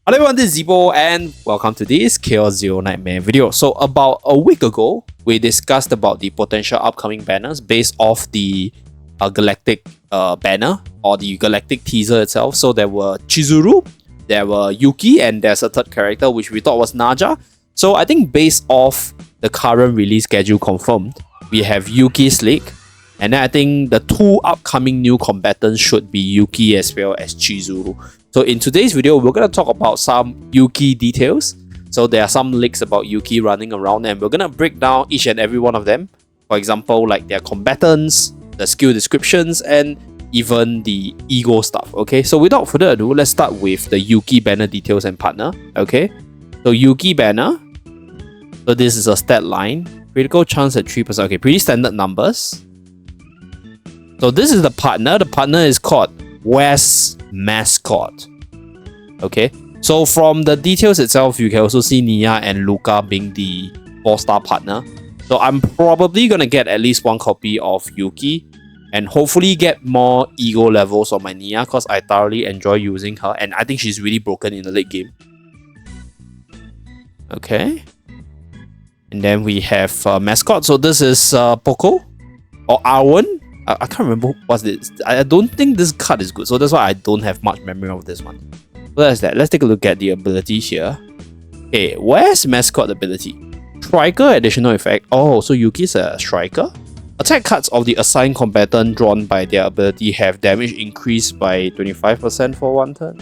Hello everyone, this is Zeeebo and welcome to this Chaos Zero Nightmare video. So about a week ago, we discussed about the potential upcoming banners based off the galactic banner or the galactic teaser itself. So there were Chizuru, there were Yuki, and there's a third character which we thought was Naja. So I think based off the current release schedule confirmed, we have Yuki's leak. And then I think the two upcoming new combatants should be Yuki as well as Chizuru. So in today's video, we're going to talk about some Yuki details. So there are some leaks about Yuki running around and we're going to break down each and every one of them. For example, like their combatants, the skill descriptions, and even the ego stuff. Okay, so without further ado, let's start with the Yuki banner details and partner. Okay, so Yuki banner. So this is a stat line. Critical chance at 3%. Okay, pretty standard numbers. So this is the partner. The partner is called West Mascot. Okay, so from the details itself, you can also see Nia and Luca being the 4-star partner. So I'm probably gonna get at least one copy of Yuki and hopefully get more ego levels on my Nia because I thoroughly enjoy using her and I think she's really broken in the late game. Okay, and then we have Mascot. So this is Poco or Arwen. I can't remember what's this. I don't think this card is good, so that's why I don't have much memory of this one. So that's that. Let's take a look at the ability here. Okay, where's Mascot ability? Striker additional effect. Oh, so Yuki's a striker. Attack cards of the assigned combatant drawn by their ability have damage increased by 25% for one turn.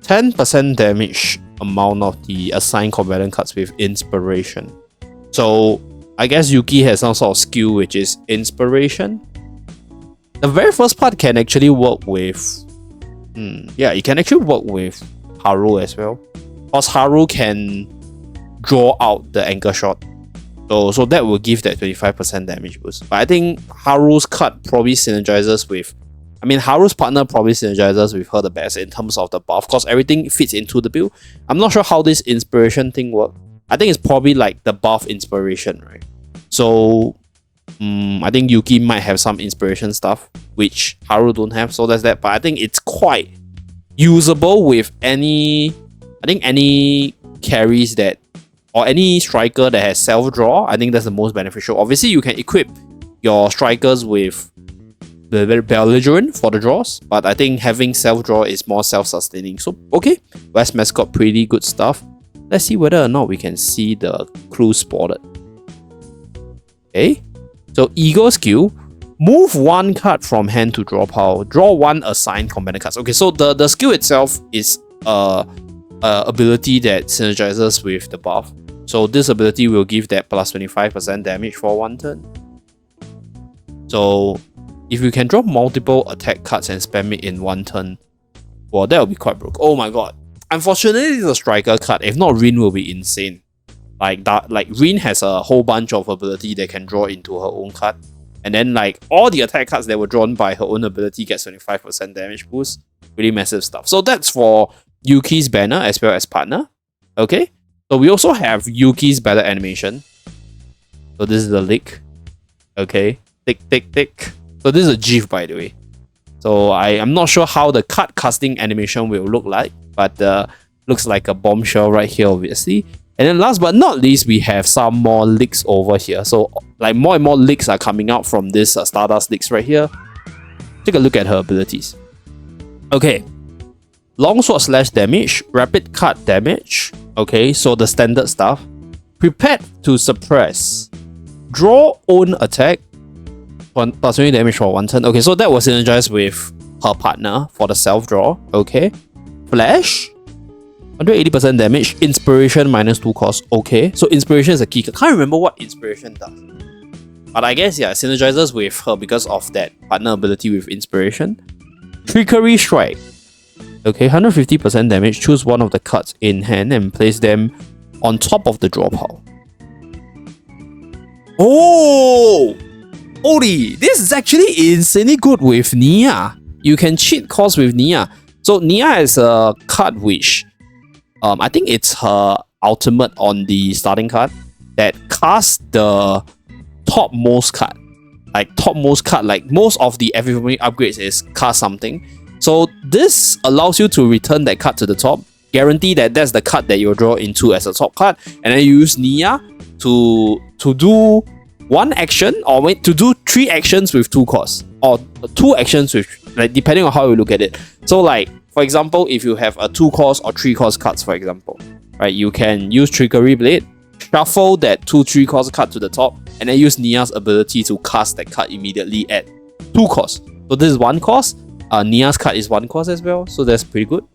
10% damage amount of the assigned combatant cards with inspiration. So I guess Yuki has some sort of skill which is inspiration. The very first part can actually work with... yeah, it can actually work with Haru as well. Because Haru can draw out the anchor shot. So that will give that 25% damage boost. But I think Haru's card probably synergizes with... Haru's partner probably synergizes with her the best in terms of the buff. Because everything fits into the build. I'm not sure how this inspiration thing works. I think it's probably like the buff inspiration, right? So, I think Yuki might have some inspiration stuff, which Haru don't have, so that's that. But I think it's quite usable with any carries that, or any striker that has self-draw. I think that's the most beneficial. Obviously, you can equip your strikers with the belligerent for the draws, but I think having self-draw is more self-sustaining. So, okay, West Mascot, pretty good stuff. Let's see whether or not we can see the clue spotted. Okay, so ego skill, move one card from hand to draw power, draw one assigned combatant cards. Okay, so the skill itself is a ability that synergizes with the buff. So this ability will give that plus 25% damage for one turn. So if you can draw multiple attack cards and spam it in one turn, well, that will be quite broke. Oh my god. Unfortunately, it's a striker card. If not, Rin will be insane. Like Rin has a whole bunch of ability that can draw into her own card. And then like all the attack cards that were drawn by her own ability get 25% damage boost. Really massive stuff. So that's for Yuki's banner as well as partner. Okay. So we also have Yuki's battle animation. So this is the leak. Okay. Tick, tick, tick. So this is a GIF, by the way. So I am not sure how the card casting animation will look like. But looks like a bombshell right here, obviously. And then last but not least, we have some more leaks over here. So like more and more leaks are coming out from this Stardust leaks right here. Take a look at her abilities. Okay. Longsword slash damage, rapid cut damage. Okay, so the standard stuff. Prepared to suppress. Draw own attack. Plus 20 damage for one turn. Okay, so that was synergized with her partner for the self-draw. Okay. Flash, 180% damage, inspiration minus 2 cost. Okay, so inspiration is a key. Can't remember what inspiration does, but I guess yeah, synergizes with her because of that partner ability with inspiration. Trickery strike. Okay, 150% damage. Choose one of the cards in hand and place them on top of the draw pile. Oh, holy! This is actually insanely good with Nia. You can cheat cost with Nia. So Nia is a card which, I think it's her ultimate on the starting card that casts the topmost card. Like topmost card, like most of the every upgrades is cast something. So this allows you to return that card to the top, guarantee that that's the card that you draw into as a top card, and then you use Nia to do one action, or wait, to do 3 actions with 2 costs, or 2 actions with, like, depending on how you look at it. So like, for example, if you have a 2 cost or 3 cost cards, for example, right, you can use Trickery Blade, shuffle that 2-3 cost card to the top, and then use Nia's ability to cast that card immediately at 2 costs. So this is 1 cost. Nia's card is 1 cost as well, so that's pretty good.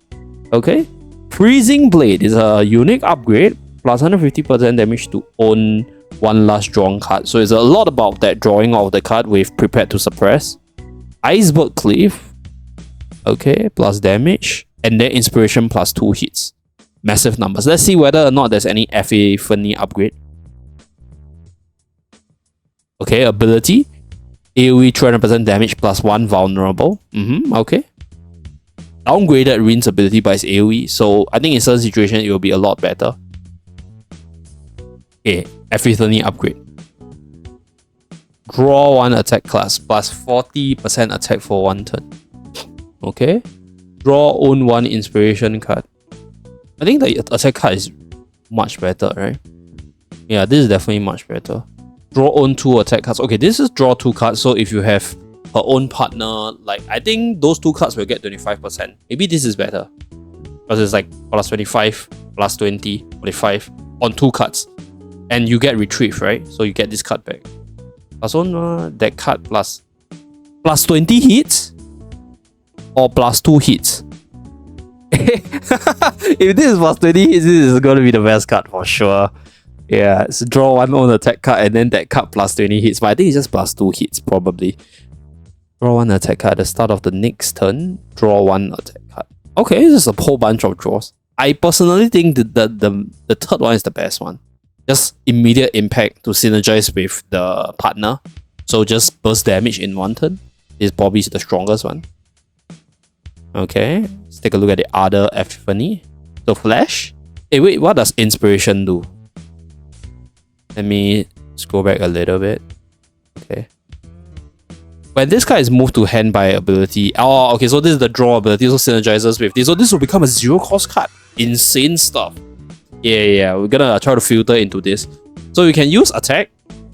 Okay. Freezing Blade is a unique upgrade, plus 150% damage to own 1 last drawn card. So it's a lot about that drawing of the card with Prepared to Suppress. Iceberg Cleave, okay, plus damage, and then Inspiration plus 2 hits. Massive numbers. Let's see whether or not there's any Epiphany upgrade. Okay, ability, AoE 200% damage plus 1 vulnerable. Okay. Downgraded Rin's ability by its AoE, so I think in certain situations it will be a lot better. Okay, Epiphany upgrade. Draw 1 attack class plus 40% attack for 1 turn. Okay. Draw own 1 inspiration card. I think the attack card is much better, right? Yeah, this is definitely much better. Draw own 2 attack cards. Okay, this is draw 2 cards, so if you have her own partner, like, I think those 2 cards will get 25%. Maybe this is better, because it's like plus 25, plus 20, 45 on 2 cards. And you get retrieve, right? So you get this card back. Plus on that card plus 20 hits or plus 2 hits. If this is plus 20 hits, this is going to be the best card for sure. Yeah, so draw 1 on attack card and then that card plus 20 hits. But I think it's just plus 2 hits probably. Draw 1 attack card at the start of the next turn. Draw 1 attack card. Okay, this is a whole bunch of draws. I personally think the third one is the best one. Just immediate impact to synergize with the partner. So just burst damage in 1 turn is probably the strongest one. Okay, let's take a look at the other Epiphany. So Flash. Hey, wait, what does Inspiration do? Let me scroll back a little bit. Okay. When this card is moved to hand by ability. Oh, okay, so this is the draw ability, so synergizes with this. So this will become a 0 cost card. Insane stuff. Yeah, we're gonna try to filter into this. So you can use attack,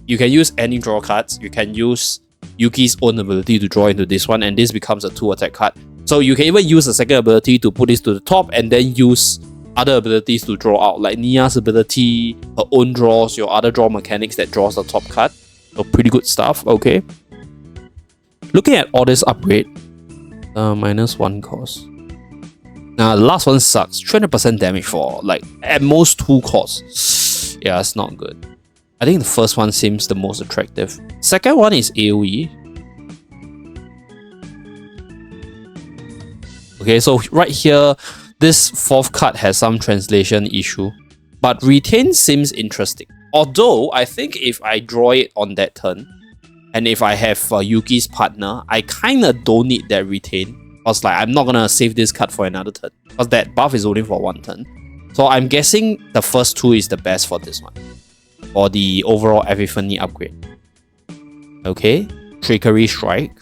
you can use any draw cards, you can use Yuki's own ability to draw into this one, and this becomes a 2 attack card. So you can even use a second ability to put this to the top and then use other abilities to draw out, like Nia's ability, her own draws, your other draw mechanics that draws the top card. So pretty good stuff, okay. Looking at all this upgrade, minus 1 cost. Now the last one sucks. 200% damage for like at most 2 costs. Yeah, it's not good. I think the first one seems the most attractive. Second one is AoE. Okay, so right here, this 4th card has some translation issue, but retain seems interesting. Although I think if I draw it on that turn, and if I have Yuki's partner, I kinda don't need that retain. Because like I'm not gonna save this card for another turn, because that buff is only for 1 turn. So I'm guessing the first 2 is the best for this one, for the overall Epiphany upgrade. Okay, Trickery Strike,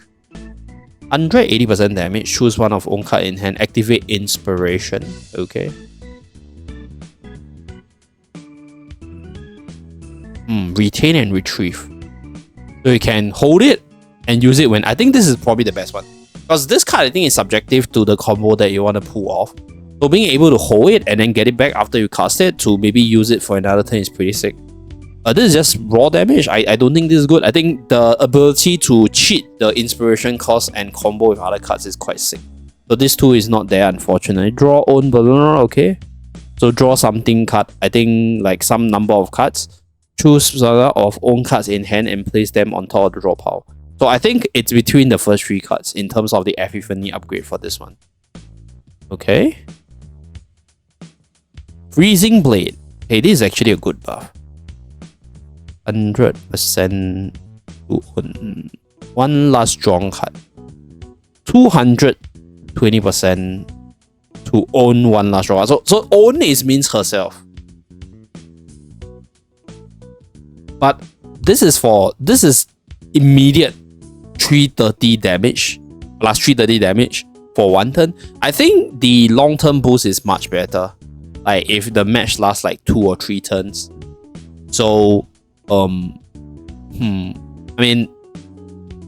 180% damage. Choose 1 of own card in hand. Activate Inspiration. Okay. Retain and Retrieve. So you can hold it and use it when. I think this is probably the best one. Because this card, I think, is subjective to the combo that you want to pull off. So being able to hold it and then get it back after you cast it to maybe use it for another turn is pretty sick. This is just raw damage. I don't think this is good. I think the ability to cheat the inspiration cost and combo with other cards is quite sick. So this 2 is not there, unfortunately. Draw own balloon, okay. So draw something card. I think like some number of cards. Choose Saga of own cards in hand and place them on top of the draw pile. So I think it's between the first 3 cards in terms of the Epiphany upgrade for this one. Okay. Freezing Blade. Hey, this is actually a good buff. 100% to own 1 last drawn card. 220% to own 1 last drawn card. So own means herself. But this is immediate 330 damage plus 330 damage for 1 turn. I think the long-term boost is much better. Like if the match lasts like 2 or 3 turns. So I mean,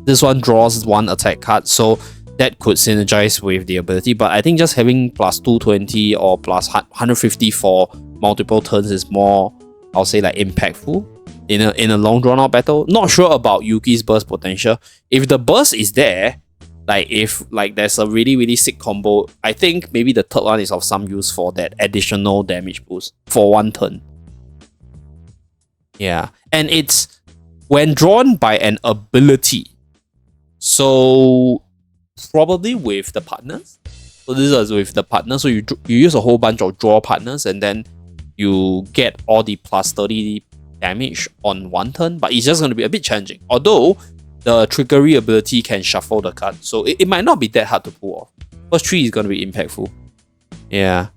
this one draws 1 attack card, so that could synergize with the ability, but I think just having plus 220 or plus 150 for multiple turns is more, I'll say, like impactful in a long drawn out battle. Not sure about Yuki's burst potential. If the burst is there, like if like there's a really sick combo, I think maybe the third one is of some use for that additional damage boost for 1 turn. Yeah, and it's when drawn by an ability. So probably with the partners. So this is with the partners. So you use a whole bunch of draw partners and then you get all the plus 30 damage on 1 turn. But it's just going to be a bit challenging. Although the trickery ability can shuffle the card. So it might not be that hard to pull off. First 3 is going to be impactful. Yeah.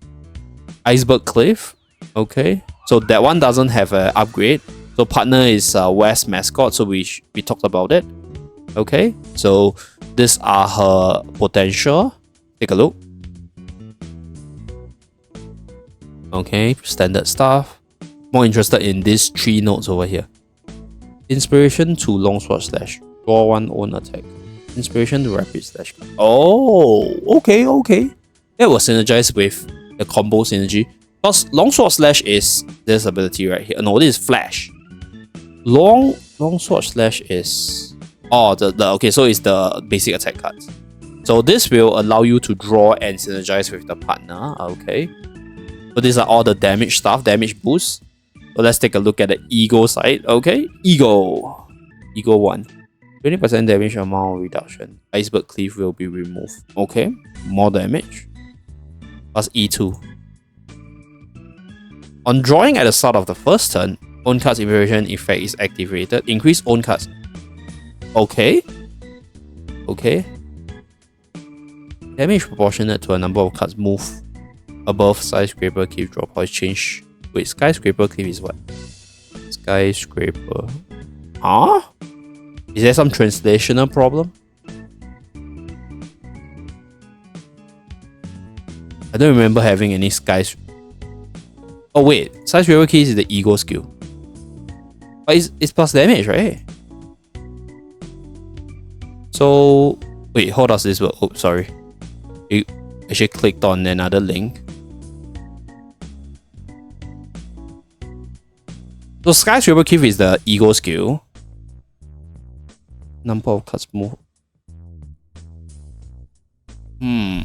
Iceberg Cliff. Okay. So that one doesn't have an upgrade. So partner is West Mascot. So we talked about it. Okay. So these are her potential. Take a look. Okay, standard stuff. More interested in these 3 notes over here. Inspiration to Longsword Slash. Draw 1 own attack. Inspiration to Rapid Slash. Oh, okay. That was synergized with the combo synergy. Because Longsword Slash is this ability right here. No, this is Flash. Longsword Slash is... Oh, okay, so it's the basic attack cards. So this will allow you to draw and synergize with the partner. Okay. So these are all the damage stuff, damage boost. So let's take a look at the ego side. Okay, ego 1. 20% damage amount reduction. Iceberg Cleave will be removed. Okay, more damage. Plus E2. On drawing at the start of the first turn, own cards invasion effect is activated. Increase own cards. Okay. Damage proportionate to a number of cards move above Skyscraper Cliff draw points change. Wait, Skyscraper Cliff is what? Skyscraper. Huh? Is there some translational problem? I don't remember having any Oh wait, Skyscraper Cliff is the ego skill. But it's plus damage, right? So wait, how does this work? Oh, sorry. You actually clicked on another link. So Skyscraper Cliff is the ego skill. Number of cards move.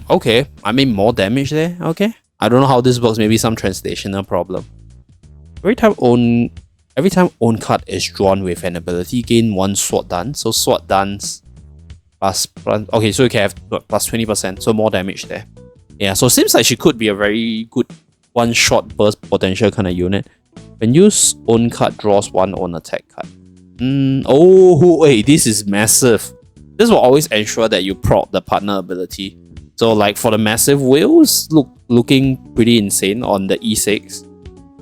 Okay. I mean more damage there. Okay. I don't know how this works. Maybe some translational problem. Every time own card is drawn with an ability, gain 1 sword dance. So sword dance plus okay, so you can have plus 20%, so more damage there. Yeah, so it seems like she could be a very good one-shot burst potential kind of unit. When use own card, draws 1 own attack card. Oh wait, this is massive. This will always ensure that you proc the partner ability. So like for the massive whales, looking pretty insane on the E6.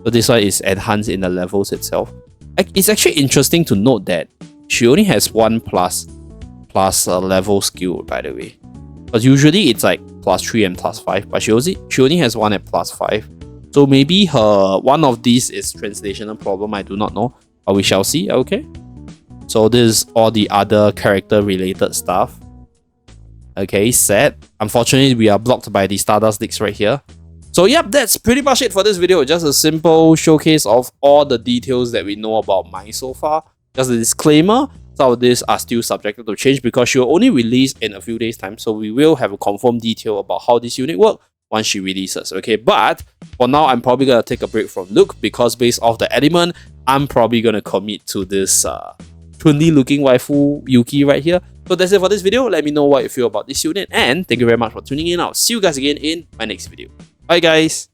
So this one is enhanced in the levels itself. It's actually interesting to note that she only has 1 plus level skill, by the way. Because usually it's like plus 3 and plus 5, but she only has 1 at plus 5. So maybe one of these is translational problem, I do not know. But we shall see, okay? So this is all the other character related stuff. Okay, set. Unfortunately, we are blocked by the Stardust Leaks right here. So yep, that's pretty much it for this video. Just a simple showcase of all the details that we know about Mai so far. Just a disclaimer, some of these are still subjected to change because she will only release in a few days time. So we will have a confirmed detail about how this unit works once she releases. Okay, but for now, I'm probably going to take a break from Luke because based off the element, I'm probably going to commit to this trendy looking waifu Yuki right here. So that's it for this video. Let me know what you feel about this unit and thank you very much for tuning in. I'll see you guys again in my next video. Bye guys!